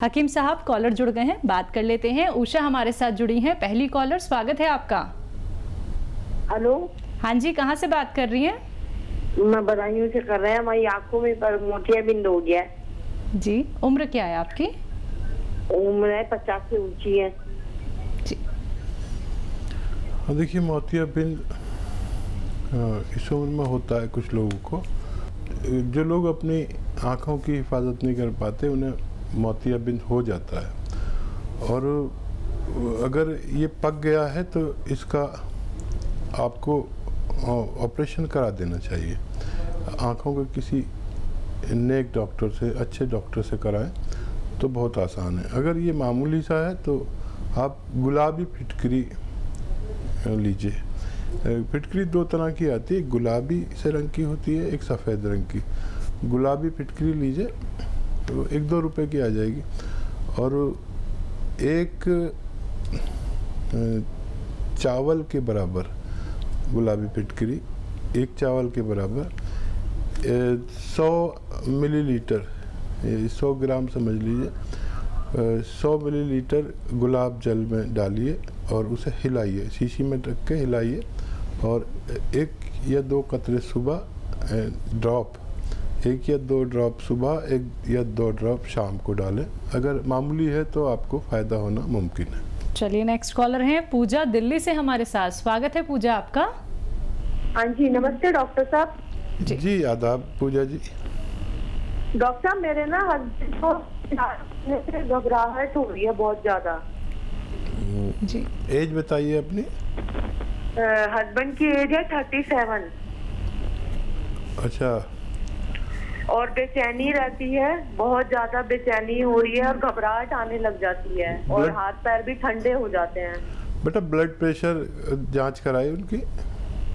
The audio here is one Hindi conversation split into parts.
हकीम साहब कॉलर जुड़ गए हैं, बात कर लेते हैं। उषा हमारे साथ जुड़ी हैं, पहली कॉलर। स्वागत है आपका। हेलो। हाँ जी, कहाँ से बात कर रही हैं? मैं बदायूं से कर रहे हैं। हमारी आंखों में पर मोतियाबिंद हो गया है। जी, उम्र क्या है आपकी? उम्र है 50 से ऊंची है जी। देखिए, मोतियाबिंद इस उम्र में होता है कुछ लोगों को। जो लोग अपनी आँखों की हिफाजत नहीं कर पाते उन्हें मोतियाबिंद हो जाता है, और अगर ये पक गया है तो इसका आपको ऑपरेशन करा देना चाहिए। आँखों के किसी नेक डॉक्टर से, अच्छे डॉक्टर से कराएं तो बहुत आसान है। अगर ये मामूली सा है तो आप गुलाबी फिटकरी लीजिए। फिटकरी दो तरह की आती है, गुलाबी से रंग की होती है, एक सफ़ेद रंग की। गुलाबी फिटकरी लीजिए तो 1-2 रुपए की आ जाएगी, और एक चावल के बराबर गुलाबी फिटकरी, एक चावल के बराबर 100 मिलीलीटर, 100 ग्राम समझ लीजिए, 100 मिलीलीटर गुलाब जल में डालिए और उसे हिलाइए, शीशी में रख के हिलाइए, और 1 या 2 कतरे सुबह ड्रॉप, 1 या 2 ड्रॉप सुबह, 1 या 2 ड्रॉप शाम को डालें। अगर मामूली है तो आपको फ़ायदा होना मुमकिन है। चलिए, नेक्स्ट कॉलर हैं पूजा दिल्ली से हमारे साथ। स्वागत है पूजा आपका। हाँ जी, नमस्ते डॉक्टर साहब। जी आदाब पूजा जी। डॉक्टर साहब, मेरे ना हस्बैंड को घबराहट हो रही है बहुत ज्यादा जी। एज बताइए अपनी। हस्बैंड की एज है 37। अच्छा। और बेचैनी रहती है, बहुत ज्यादा बेचैनी हो रही है और घबराहट आने लग जाती है, और हाथ पैर भी ठंडे हो जाते हैं। बेटा, ब्लड प्रेशर जांच कराई उनकी?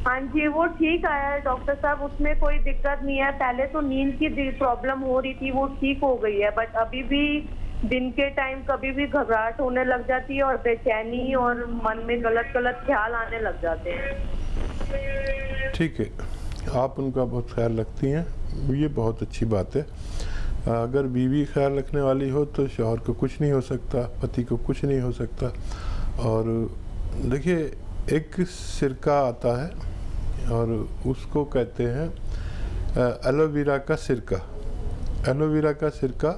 हाँ जी, वो ठीक आया है डॉक्टर साहब, उसमें कोई दिक्कत नहीं है। पहले तो नींद की प्रॉब्लम हो रही थी, वो ठीक हो गई है, बट अभी भी दिन के टाइम कभी भी घबराहट होने लग जाती है और बेचैनी, और मन में गलत गलत ख्याल आने लग जाते हैं। ठीक है, आप उनका बहुत ख्याल रखती हैं, ये बहुत अच्छी बात है। अगर बीवी ख्याल रखने वाली हो तो शौहर को कुछ नहीं हो सकता, पति को कुछ नहीं हो सकता। और देखिए, एक सिरका आता है और उसको कहते हैं एलोवेरा का सिरका। एलोवेरा का सिरका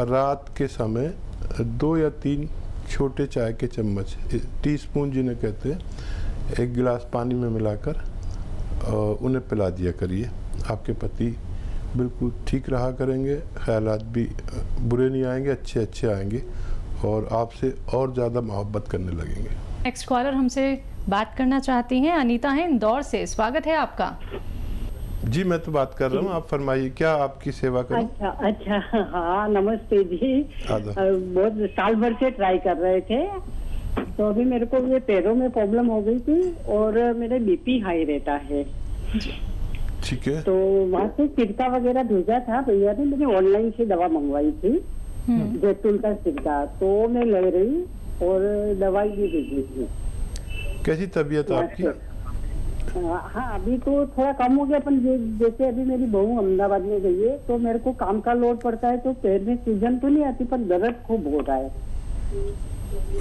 रात के समय 2 या 3 छोटे चाय के चम्मच, टीस्पून जिन्हें कहते हैं, 1 गिलास पानी में मिलाकर उन्हें पिला दिया करिए। आपके पति बिल्कुल ठीक रहा करेंगे, ख्यालात भी बुरे नहीं आएंगे, अच्छे अच्छे आएंगे, और आपसे और ज़्यादा मोहब्बत करने लगेंगे। नेक्स्ट कॉलर हमसे बात करना चाहती हैं, अनीता है इंदौर से। स्वागत है आपका। जी, मैं तो बात कर रहा हूँ, आप फरमाइए, क्या आपकी सेवा करूं? अच्छा, हाँ नमस्ते जी। बहुत साल भर से ट्राई कर रहे थे, तो अभी मेरे को ये पैरों में प्रॉब्लम हो गई थी, और मेरे बीपी हाई रहता है। ठीक है। तो वहाँ से सिरका वगैरह भेजा था भैया ने, मैंने ऑनलाइन से दवा मंगवाई थी, जैतून का सिरका, तो मैं ले रही और दवाई भी भेजी थी। कैसी तबीयत आपकी? हाँ, अभी तो थोड़ा कम हो गया, पर जैसे अभी मेरी बहू अहमदाबाद में गई है तो मेरे को काम का लोड पड़ता है, तो पैर में सूजन तो नहीं आती, पर दर्द खूब हो रहा है।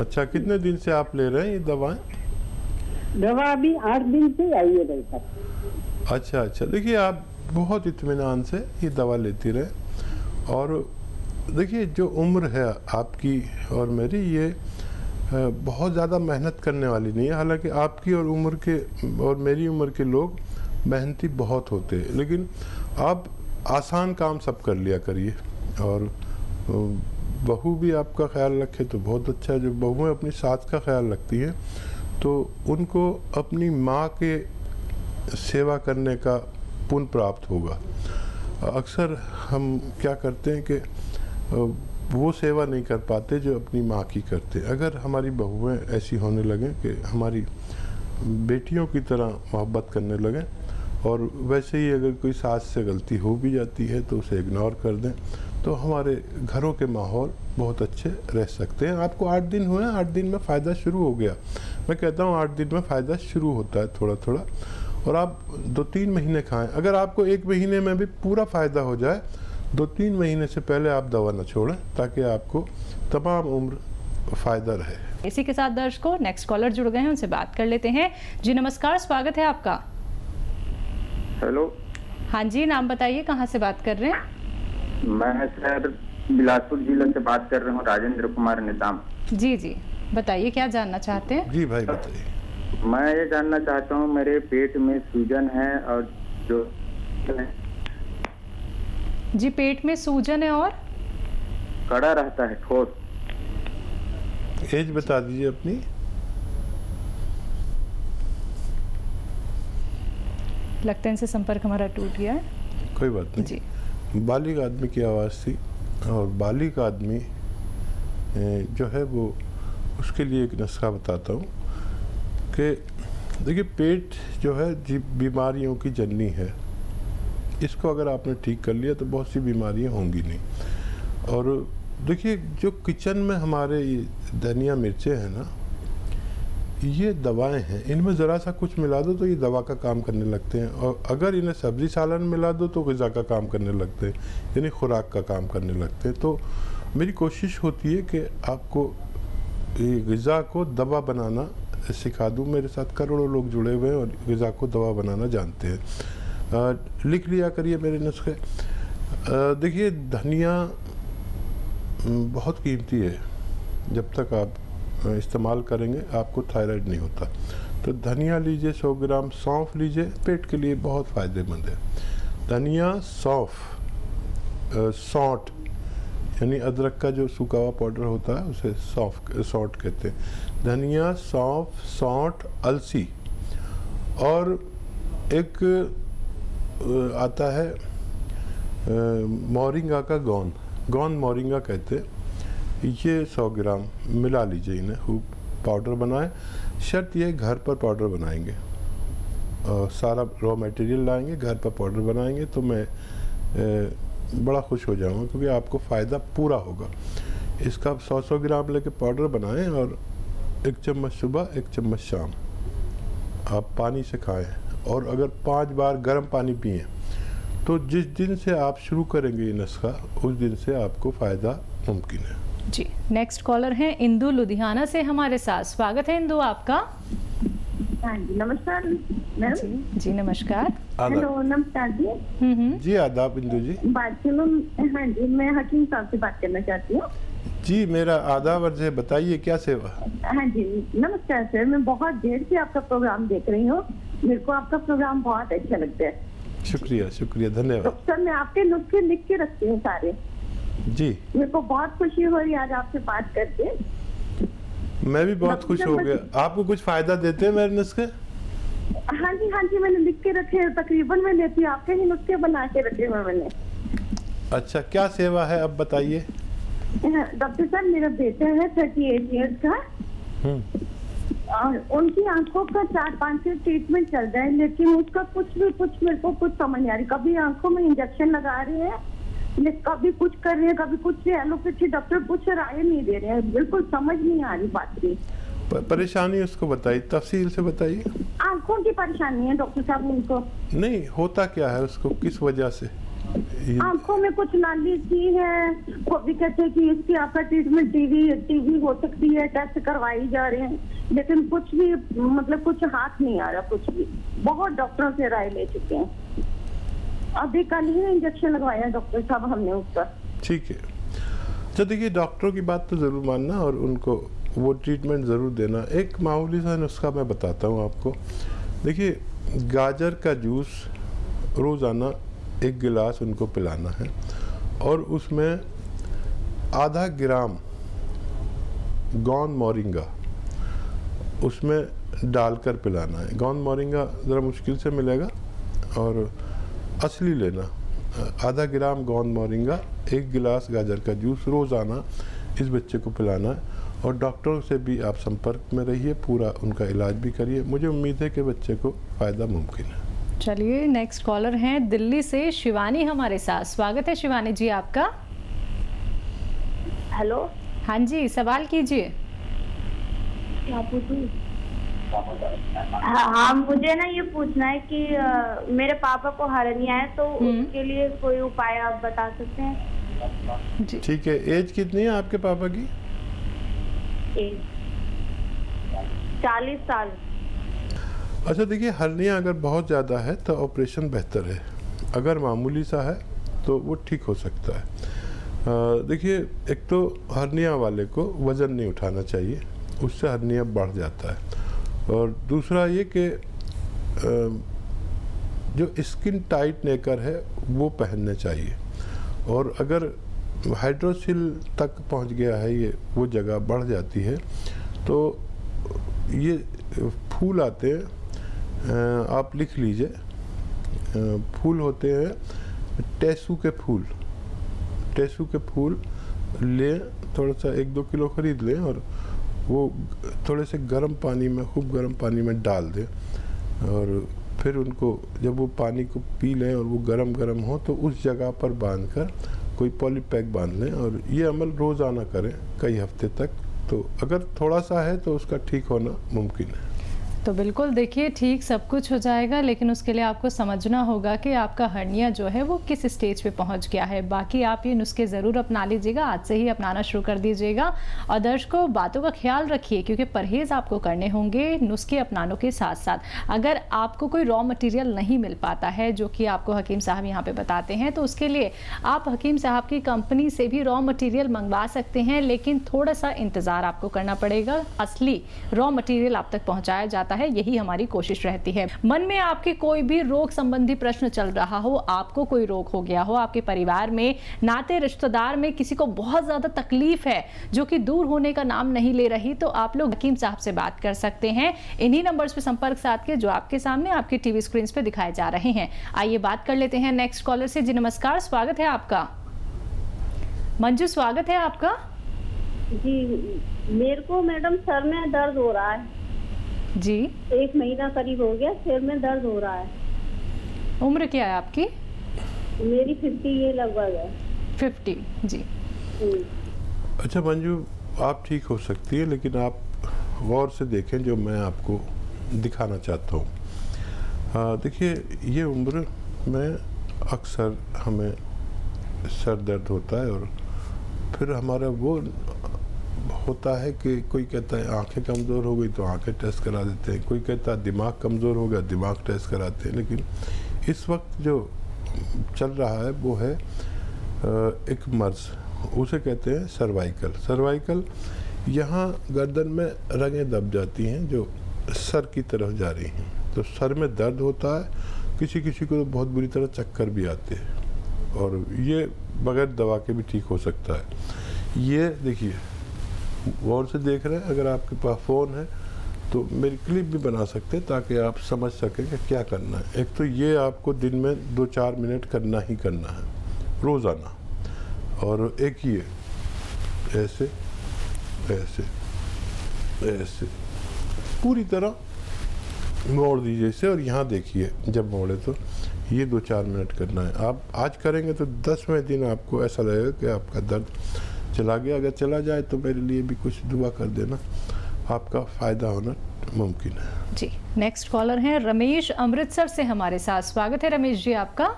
अच्छा, कितने दिन से आप ले रहे हैं ये दवाएं? दवा अभी 8 दिन से आई है भाई साहब। अच्छा, देखिए, आप बहुत इत्मीनान से ये दवा लेती रहे। और देखिए, जो उम्र है आपकी और मेरी, ये बहुत ज़्यादा मेहनत करने वाली नहीं है। हालांकि आपकी और उम्र के और मेरी उम्र के लोग मेहनती बहुत होते हैं, लेकिन आप आसान काम सब कर लिया करिए। और बहू भी आपका ख्याल रखे तो बहुत अच्छा है। जो बहुएं अपनी सास का ख्याल रखती हैं तो उनको अपनी माँ के सेवा करने का पुण्य प्राप्त होगा। अक्सर हम क्या करते हैं कि वो सेवा नहीं कर पाते जो अपनी माँ की करते। अगर हमारी बहुएं ऐसी होने लगें कि हमारी बेटियों की तरह मोहब्बत करने लगें, और वैसे ही अगर कोई सास से गलती हो भी जाती है तो उसे इग्नोर कर दें, तो हमारे घरों के माहौल बहुत अच्छे रह सकते हैं। आपको 8 दिन हुए हैं, 8 दिन में फ़ायदा शुरू हो गया। मैं कहता हूँ 8 दिन में फ़ायदा शुरू होता है थोड़ा थोड़ा, और आप 2-3 महीने खाएं। अगर आपको 1 महीने में भी पूरा फ़ायदा हो जाए 2-3 महीने से पहले आप दवा न छोड़ें ताकि आपको तमाम उम्र फ़ायदा रहे। इसी के साथ दर्शकों नेक्स्ट कॉलर जुड़ गए हैं, उनसे बात कर लेते हैं। जी नमस्कार, स्वागत है आपका। हेलो। हाँ जी, नाम बताइए, कहाँ से बात कर रहे हैं? मैं सर बिलासपुर जिले से बात कर रहा हूँ, राजेंद्र कुमार निजाम। जी जी, बताइए क्या जानना चाहते हैं? जी भाई बताइए। मैं ये जानना चाहता हूँ, मेरे पेट में सूजन है और जो जी पेट में सूजन है और कड़ा रहता है, ठोस। एज बता दीजिए अपनी। लगता है इनसे संपर्क हमारा टूट गया है। कोई बात नहीं जी। बालिग आदमी की आवाज़ थी और बालिग आदमी जो है वो उसके लिए एक नुस्खा बताता हूँ कि देखिए पेट जो है बीमारियों की जननी है। इसको अगर आपने ठीक कर लिया तो बहुत सी बीमारियाँ होंगी नहीं। और देखिए जो किचन में हमारे ये धनिया मिर्चें हैं ना, ये दवाएं हैं, इनमें ज़रा सा कुछ मिला दो तो ये दवा का काम करने लगते हैं। और अगर इन्हें सब्ज़ी सालन मिला दो तो ग़िज़ा का काम करने लगते हैं, यानी खुराक का काम करने लगते हैं। तो मेरी कोशिश होती है कि आपको ये ग़िज़ा को दवा बनाना सिखा दूँ। मेरे साथ करोड़ों लोग जुड़े हुए हैं और ग़िज़ा को दवा बनाना जानते हैं। लिख लिया करिए मेरे नुस्खे। देखिए धनिया बहुत कीमती है, जब तक आप इस्तेमाल करेंगे आपको थायराइड नहीं होता। तो धनिया लीजिए 100 ग्राम, सौंफ लीजिए, पेट के लिए बहुत फ़ायदेमंद है। धनिया, सौंफ, सौंठ यानी अदरक का जो सूखा हुआ पाउडर होता है उसे सौंठ कहते हैं। धनिया, सौंफ, सौंठ, अलसी और एक आता है मोरिंगा का गोंद मोरिंगा कहते हैं। ये 100 ग्राम मिला लीजिए, इन्हें खूब पाउडर बनाएं। शर्त ये घर पर पाउडर बनाएंगे और सारा रॉ मटेरियल लाएंगे, घर पर पाउडर बनाएंगे तो मैं बड़ा खुश हो जाऊंगा क्योंकि आपको फ़ायदा पूरा होगा। इसका 100 ग्राम लेके पाउडर बनाएं और 1 चम्मच सुबह 1 चम्मच शाम आप पानी से खाएं। और अगर 5 बार गर्म पानी पिएं तो जिस दिन से आप शुरू करेंगे ये नुस्खा उस दिन से आपको फ़ायदा मुमकिन है। जी नेक्स्ट कॉलर हैं इंदु लुधियाना से हमारे साथ। स्वागत है इंदु आपका। हाँ जी नमस्कार मैम। जी नमस्कार। हेलो नमस्कार जी। जी आदाब इंदु जी। बात सुनो। हाँ जी मैं हकीम साहब से बात करना चाहती हूँ। जी मेरा आदाब अर्ज है, बताइए क्या सेवा। हाँ जी नमस्कार सर, मैं बहुत देर से आपका प्रोग्राम देख रही हूँ, मेरे को आपका प्रोग्राम बहुत अच्छा लगता है। शुक्रिया शुक्रिया, धन्यवाद। तो सर मैं आपके नुस्खे लिख के रखती हूँ सारे। जी मेरे को बहुत खुशी हो रही है आज आपसे बात करके। मैं भी बहुत खुश हो गया। आपको कुछ फायदा देते हैं मेरे नुस्खे? हाँ जी मैंने लिख के रखे हैं, तकरीबन मैं लेती हूँ आपके ही नुस्खे बना के रखे हुए मैंने। अच्छा क्या सेवा है अब बताइए। डॉक्टर साहब मेरा बेटा है 38 ईयर्स का और उनकी आंखों का 4-5 से ट्रीटमेंट चल रहा है, लेकिन उसका कुछ मेरे को कुछ समझ नहीं आ रही। कभी आंखों में इंजेक्शन लगा रहे हैं, कभी कुछ कर रहे हैं, कभी कुछ एलोपैथी डॉक्टर कुछ राय नहीं दे रहे हैं, बिल्कुल समझ नहीं आ रही बात की। परेशानी उसको बताइए, तफसील से बताइए। आंखों की परेशानी है डॉक्टर साहब उनको। नहीं होता क्या है उसको, किस वजह से? आंखों में कुछ नाली सी है, वो भी कहते हैं कि इसकी आपका ट्रीटमेंट टीवी हो सकती है, टेस्ट करवाई जा रहे हैं, लेकिन कुछ भी मतलब कुछ हाथ नहीं आ रहा, कुछ भी। बहुत डॉक्टरों से राय ले चुके हैं, अभी कल ही इंजेक्शन लगवाया डॉक्टर साहब हमने उसका। ठीक है, तो देखिए डॉक्टरों की बात तो ज़रूर मानना और उनको वो ट्रीटमेंट ज़रूर देना। एक मामूली सा नुस्खा मैं बताता हूँ आपको। देखिए गाजर का जूस रोज़ाना 1 गिलास उनको पिलाना है और उसमें आधा ग्राम गोंद मोरिंगा उसमें डालकर पिलाना है। गोंद मोरिंगा ज़रा मुश्किल से मिलेगा और असली लेना। आधा ग्राम गोंद मोरिंगा, 1 गिलास गाजर का जूस रोज़ाना इस बच्चे को पिलाना है। और डॉक्टरों से भी आप संपर्क में रहिए, पूरा उनका इलाज भी करिए। मुझे उम्मीद है कि बच्चे को फ़ायदा मुमकिन है। चलिए नेक्स्ट कॉलर हैं दिल्ली से शिवानी हमारे साथ। स्वागत है शिवानी जी आपका। हेलो। हाँ जी सवाल कीजिए। क्या पूछूं? हाँ, मुझे ना ये पूछना है कि मेरे पापा को हर्निया है, तो उसके लिए कोई उपाय आप बता सकते हैं? ठीक है, एज कितनी है आपके पापा की? 40 साल। अच्छा देखिए, हर्निया अगर बहुत ज़्यादा है तो ऑपरेशन बेहतर है, अगर मामूली सा है तो वो ठीक हो सकता है। देखिए, एक तो हर्निया वाले को वज़न नहीं उठाना चाहिए, उससे हर्निया बढ़ जाता है। और दूसरा ये कि जो स्किन टाइट नेकर है वो पहनने चाहिए। और अगर हाइड्रोसिल तक पहुंच गया है, ये वो जगह बढ़ जाती है, तो ये फूल आते हैं, आप लिख लीजिए, फूल होते हैं टेसू के फूल। टेसू के फूल लें, थोड़ा सा 1-2 किलो ख़रीद लें और वो थोड़े से गर्म पानी में, खूब गर्म पानी में डाल दें, और फिर उनको जब वो पानी को पी लें और वो गरम गरम हो तो उस जगह पर बांधकर कोई पॉलीपैक बांध लें, और ये अमल रोज़ाना करें कई हफ्ते तक। तो अगर थोड़ा सा है तो उसका ठीक होना मुमकिन है। तो बिल्कुल देखिए, ठीक सब कुछ हो जाएगा, लेकिन उसके लिए आपको समझना होगा कि आपका हर्निया जो है वो किस स्टेज पे पहुंच गया है। बाकी आप ये नुस्खे ज़रूर अपना लीजिएगा, आज से ही अपनाना शुरू कर दीजिएगा। और दर्शकों, बातों का ख्याल रखिए, क्योंकि परहेज़ आपको करने होंगे नुस्खे अपनानों के साथ साथ। अगर आपको कोई रॉ मटीरियल नहीं मिल पाता है, जो कि आपको हकीम साहब यहाँ पर बताते हैं, तो उसके लिए आप हकीम साहब की कंपनी से भी रॉ मटीरियल मंगवा सकते हैं, लेकिन थोड़ा सा इंतज़ार आपको करना पड़ेगा। असली रॉ मटीरियल आप तक पहुँचाया जाता है, यही हमारी कोशिश रहती है। मन में आपके कोई भी रोग संबंधी प्रश्न चल रहा हो, आपको कोई रोग हो गया हो, आपके परिवार में, नाते रिश्तेदार में किसी को बहुत ज्यादा तकलीफ है जो कि दूर होने का नाम नहीं ले रही, तो आप लोग हकीम साहब से बात कर सकते हैं इन्हीं नंबर्स पे संपर्क साध के, जो आपके सामने आपकी टीवी स्क्रीन पे दिखाए जा रहे हैं। आइए बात कर लेते हैं नेक्स्ट कॉलर से। जी नमस्कार, स्वागत है आपका। मंजू, स्वागत है आपका। जी, मेरे को मैडम सर में दर्द हो रहा है जी। 1 महीना करीब हो गया, सिर में दर्द हो रहा है। उम्र क्या है आपकी? मेरी 50 ये लगभग है। 50 जी। अच्छा मंजू, आप ठीक हो सकती है, लेकिन आप गौर से देखें जो मैं आपको दिखाना चाहता हूँ। देखिए, ये उम्र में अक्सर हमें सर दर्द होता है, और फिर हमारा वो होता है कि कोई कहता है आंखें कमज़ोर हो गई तो आंखें टेस्ट करा देते हैं, कोई कहता है दिमाग कमज़ोर हो गया, दिमाग टेस्ट कराते हैं। लेकिन इस वक्त जो चल रहा है वो है एक मर्ज़, उसे कहते हैं सर्वाइकल। सर्वाइकल, यहाँ गर्दन में रगें दब जाती हैं जो सर की तरफ जा रही हैं, तो सर में दर्द होता है। किसी किसी को तो बहुत बुरी तरह चक्कर भी आते हैं, और ये बगैर दवा के भी ठीक हो सकता है। ये देखिए, गौर से देख रहे हैं, अगर आपके पास फ़ोन है तो मेरी क्लिप भी बना सकते हैं ताकि आप समझ सकें कि क्या करना है। एक तो ये आपको दिन में 2-4 मिनट करना ही करना है रोज़ाना, और एक ही है ऐसे ऐसे ऐसे पूरी तरह मोड़ दीजिए इसे, और यहाँ देखिए जब मोड़े तो ये 2-4 मिनट करना है। आप आज करेंगे तो 10वें दिन आपको ऐसा लगेगा कि आपका दर्द चला गया। अगर चला जाए तो मेरे लिए भी कुछ दुआ कर देना, आपका फ़ायदा होना मुमकिन है। जी, नेक्स्ट कॉलर हैं रमेश अमृतसर से हमारे साथ। स्वागत है रमेश जी आपका।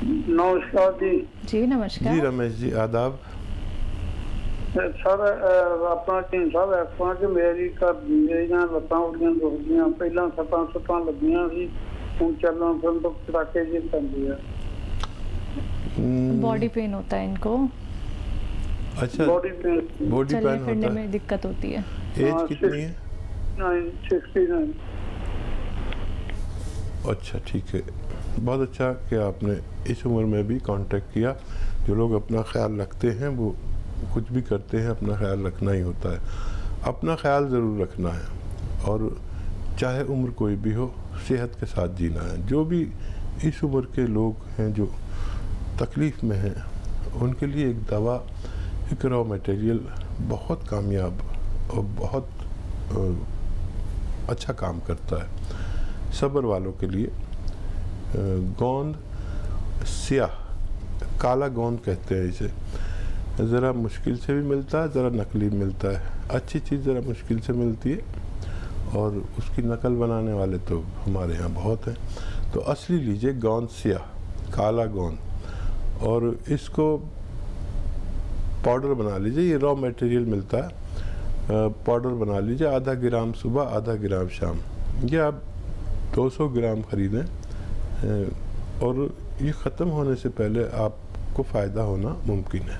नमस्कार जी। जी नमस्कार जी रमेश जी, आदाब। सर अपना टीम साहब ऐसा कि मेरियां लत्तां उड़ियां दुखदियां, पहला सट्टां लगियां सी, हुण चलन फिरन तो कड़ाके जी पैंदी है। बॉडी पेन होता है इनको। अच्छा, बॉडी पेन होता फिरने है। में दिक्कत होती है। एज कितनी है? 69। अच्छा ठीक है, बहुत अच्छा कि आपने इस उम्र में भी कांटेक्ट किया। जो लोग अपना ख्याल रखते हैं वो कुछ भी करते हैं, अपना ख्याल रखना ही होता है। अपना ख्याल ज़रूर रखना है, और चाहे उम्र कोई भी हो, सेहत के साथ जीना है। जो भी इस उम्र के लोग हैं जो तकलीफ़ में हैं, उनके लिए एक दवा, एक रॉ मटेरियल बहुत कामयाब और बहुत अच्छा काम करता है। सब्र वालों के लिए गोंद स्याह, काला गोंद कहते हैं इसे, ज़रा मुश्किल से भी मिलता है, ज़रा नकली मिलता है। अच्छी चीज़ ज़रा मुश्किल से मिलती है, और उसकी नकल बनाने वाले तो हमारे यहाँ बहुत हैं। तो असली लीजिए गोंद सिया, काला गोंद, और इसको पाउडर बना लीजिए। ये रॉ मटेरियल मिलता है, पाउडर बना लीजिए। आधा ग्राम सुबह, आधा ग्राम शाम। ये आप 200 ग्राम ख़रीदें और ये ख़त्म होने से पहले आपको फ़ायदा होना मुमकिन है।